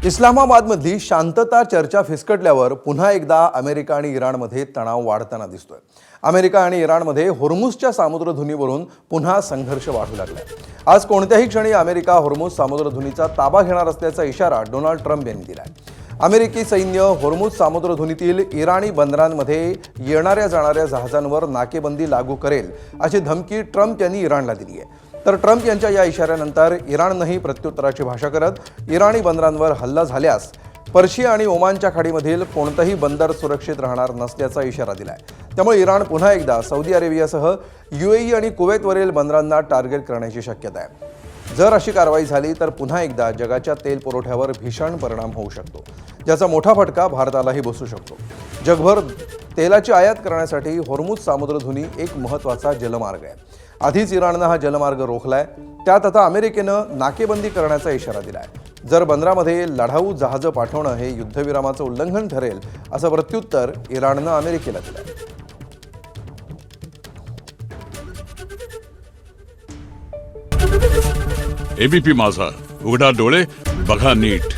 इस्लामाबादमधली शांतता चर्चा फिसकटल्यावर पुन्हा एकदा अमेरिका आणि इराणमध्ये तणाव वाढताना दिसतोय। अमेरिका आणि इराणमध्ये होर्मुझच्या सामुद्रधुनीवरून पुन्हा संघर्ष वाढू लागलाय। आज कोणत्याही क्षणी अमेरिका होर्मुझ सामुद्रधुनीचा ताबा घेणार असल्याचा इशारा डोनाल्ड ट्रम्प यांनी दिलाय। अमेरिकी सैन्य होर्मुझ सामुद्रधुनीतील इराणी बंदरांमध्ये येणाऱ्या जाणाऱ्या जहाजांवर नाकेबंदी लागू करेल अशी धमकी ट्रम्प यांनी इराणला दिली आहे। तर ट्रम्प यांच्या या इशाऱ्यानंतर इराणनेही प्रत्युत्तराची भाषा करत इराणी बंदरांवर हल्ला झाल्यास पर्शिया आणि ओमानच्या खाडीमधील कोणतेही बंदर सुरक्षित राहणार नसल्याचा इशारा दिलाय। त्यामुळे इराण पुन्हा एकदा सौदी अरेबियासह UAE आणि कुवेतवरील बंदरांना टार्गेट करण्याची शक्यता आहे। जर अशी कारवाई झाली तर पुन्हा एकदा जगाच्या तेल पुरवठ्यावर भीषण परिणाम होऊ शकतो, ज्याचा मोठा फटका भारतालाही बसू शकतो। जगभर तेलाची आयात करण्यासाठी होर्मुझ सामुद्रधुनी एक महत्त्वाचा जलमार्ग आहे। आधीच इराणनं हा जलमार्ग रोखलाय, त्यात आता अमेरिकेनं नाकेबंदी करण्याचा इशारा दिलाय। जर बंदरामध्ये लढाऊ जहाजं पाठवणं हे युद्धविरामाचं उल्लंघन ठरेल असं प्रत्युत्तर इराणनं अमेरिकेला दिलंय। ABP माझा, उघडा डोळे बघा नीट।